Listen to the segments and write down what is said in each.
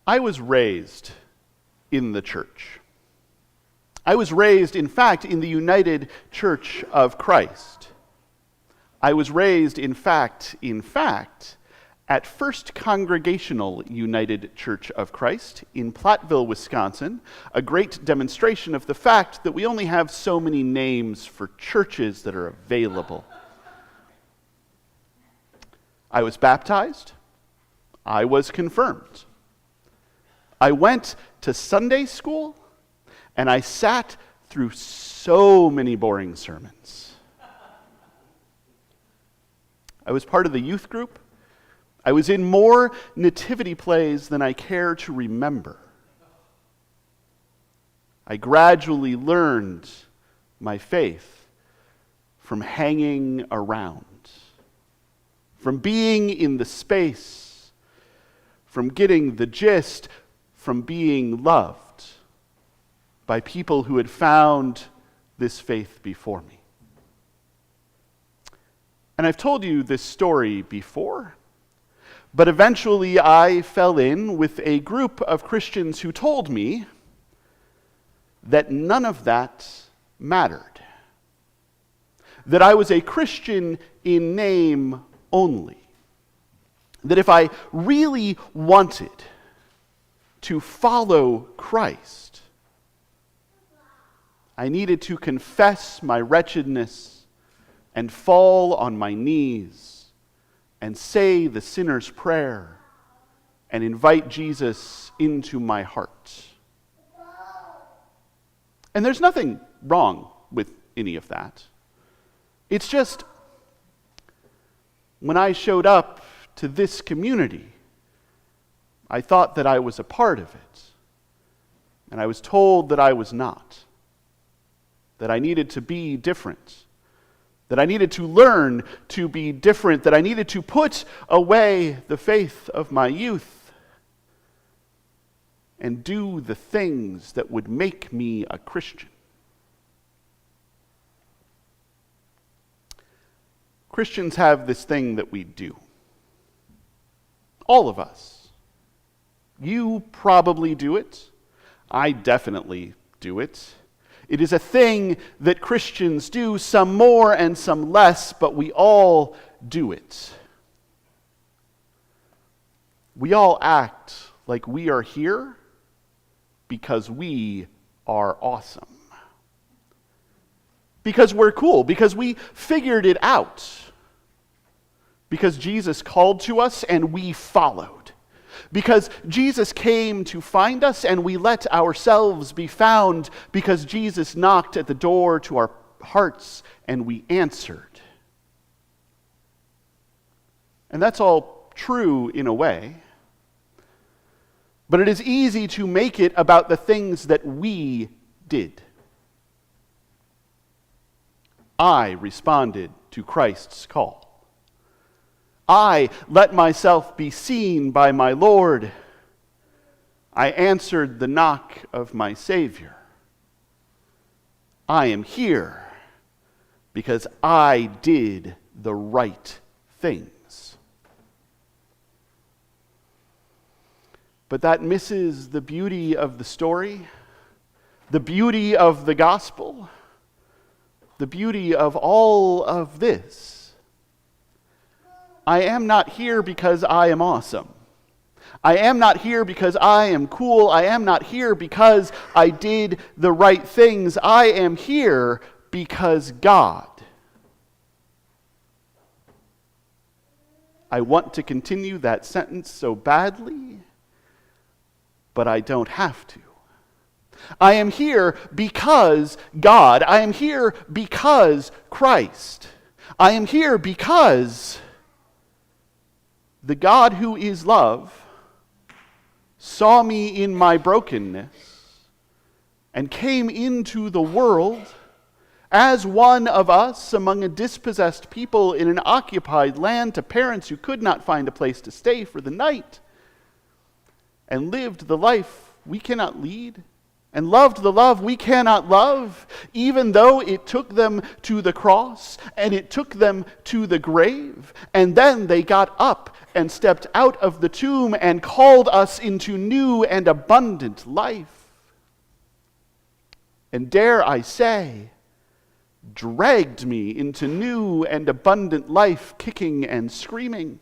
I was raised in the church. I was raised, in fact, in the United Church of Christ. I was raised, in fact, at First Congregational United Church of Christ in Platteville, Wisconsin, a great demonstration of the fact that we only have so many names for churches that are available. I was baptized. I was confirmed. I went to Sunday school, and I sat through so many boring sermons. I was part of the youth group. I was in more nativity plays than I care to remember. I gradually learned my faith from hanging around, from being in the space, from getting the gist, from being loved by people who had found this faith before me. And I've told you this story before, but eventually I fell in with a group of Christians who told me that none of that mattered. That I was a Christian in name only. That if I really wanted to follow Christ, I needed to confess my wretchedness and fall on my knees and say the sinner's prayer and invite Jesus into my heart. And there's nothing wrong with any of that. It's just when I showed up to this community, I thought that I was a part of it, and I was told that I was not, that I needed to be different, that I needed to learn to be different, that I needed to put away the faith of my youth and do the things that would make me a Christian. Christians have this thing that we do. All of us. You probably do it. I definitely do it. It is a thing that Christians do, some more and some less, but we all do it. We all act like we are here because we are awesome. Because we're cool, because we figured it out. Because Jesus called to us and we followed. Because Jesus came to find us and we let ourselves be found. Because Jesus knocked at the door to our hearts and we answered. And that's all true in a way. But it is easy to make it about the things that we did. I responded to Christ's call. I let myself be seen by my Lord. I answered the knock of my Savior. I am here because I did the right things. But that misses the beauty of the story, the beauty of the gospel, the beauty of all of this. I am not here because I am awesome. I am not here because I am cool. I am not here because I did the right things. I am here because God. I want to continue that sentence so badly, but I don't have to. I am here because God. I am here because Christ. I am here because the God who is love saw me in my brokenness and came into the world as one of us among a dispossessed people in an occupied land to parents who could not find a place to stay for the night, and lived the life we cannot lead, and loved the love we cannot love, even though it took them to the cross and it took them to the grave, and then they got up and stepped out of the tomb and called us into new and abundant life. And dare I say, dragged me into new and abundant life, kicking and screaming.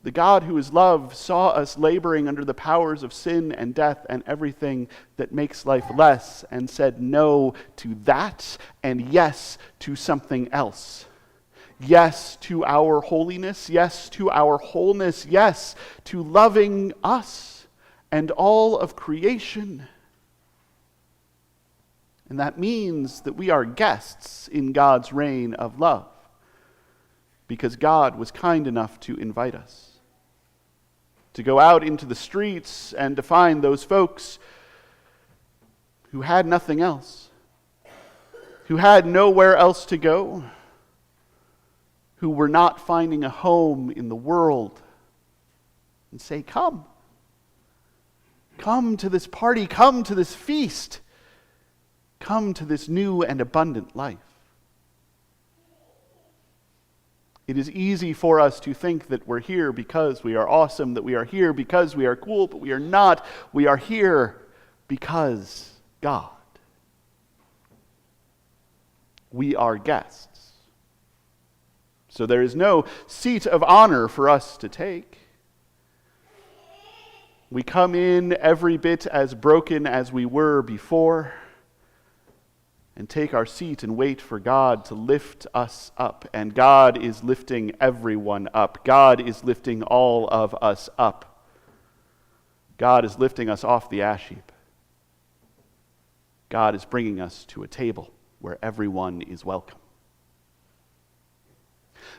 The God who is love saw us laboring under the powers of sin and death and everything that makes life less, and said no to that and yes to something else. Yes to our holiness, yes to our wholeness, yes to loving us and all of creation. And that means that we are guests in God's reign of love, because God was kind enough to invite us to go out into the streets and to find those folks who had nothing else, who had nowhere else to go, who were not finding a home in the world, and say, come. Come to this party, come to this feast, come to this new and abundant life. It is easy for us to think that we're here because we are awesome, that we are here because we are cool, but we are not. We are here because God. We are guests. So there is no seat of honor for us to take. We come in every bit as broken as we were before, and take our seat and wait for God to lift us up. And God is lifting everyone up. God is lifting all of us up. God is lifting us off the ash heap. God is bringing us to a table where everyone is welcome.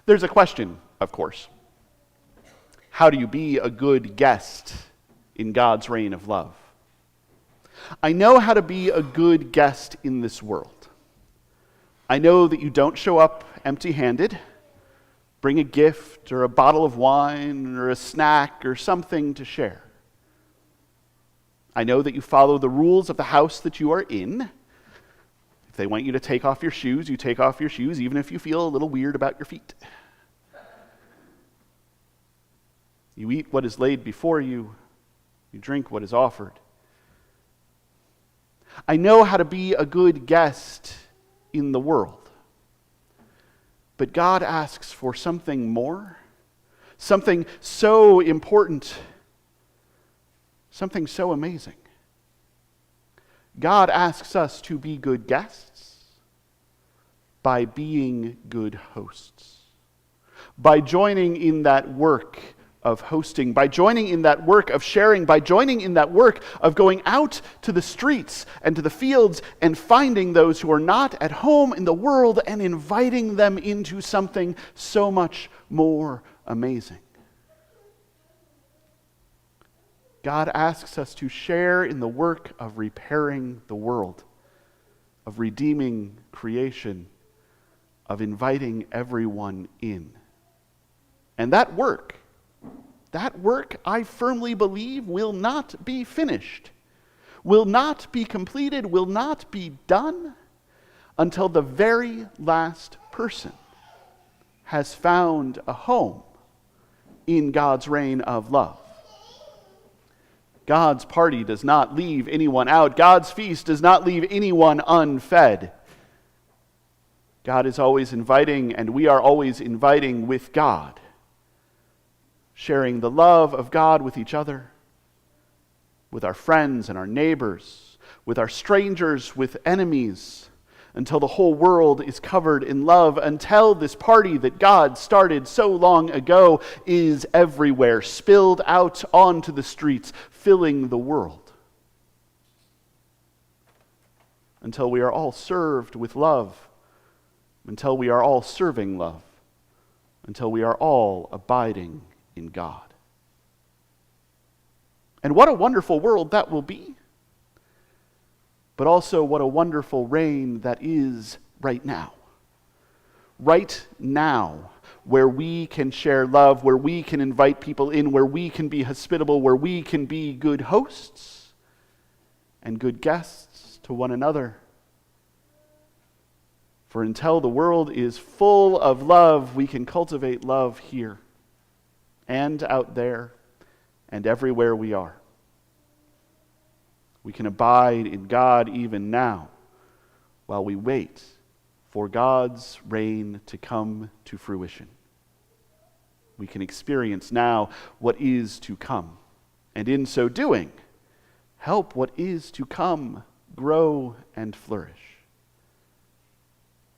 There's a question, of course. How do you be a good guest in God's reign of love? I know how to be a good guest in this world. I know that you don't show up empty-handed. Bring a gift or a bottle of wine or a snack or something to share. I know that you follow the rules of the house that you are in. If they want you to take off your shoes, you take off your shoes, even if you feel a little weird about your feet. You eat what is laid before you. You drink what is offered. I know how to be a good guest in the world. But God asks for something more, something so important, something so amazing. God asks us to be good guests by being good hosts, by joining in that work of hosting, by joining in that work of sharing, by joining in that work of going out to the streets and to the fields and finding those who are not at home in the world and inviting them into something so much more amazing. God asks us to share in the work of repairing the world, of redeeming creation, of inviting everyone in. And that work, I firmly believe, will not be finished, will not be completed, will not be done until the very last person has found a home in God's reign of love. God's party does not leave anyone out. God's feast does not leave anyone unfed. God is always inviting, and we are always inviting with God, sharing the love of God with each other, with our friends and our neighbors, with our strangers, with enemies, until the whole world is covered in love, until this party that God started so long ago is everywhere, spilled out onto the streets, filling the world. Until we are all served with love, until we are all serving love, until we are all abiding in God. And what a wonderful world that will be. But also what a wonderful reign that is right now. Right now, where we can share love, where we can invite people in, where we can be hospitable, where we can be good hosts and good guests to one another. For until the world is full of love, we can cultivate love here and out there and everywhere we are. We can abide in God even now while we wait for God's reign to come to fruition. We can experience now what is to come, and in so doing, help what is to come grow and flourish.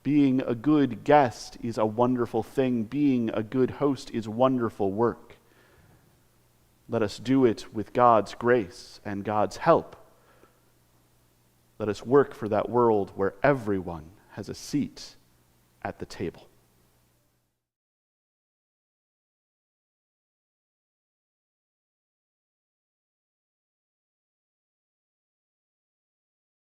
Being a good guest is a wonderful thing. Being a good host is wonderful work. Let us do it with God's grace and God's help. Let us work for that world where everyone has a seat at the table.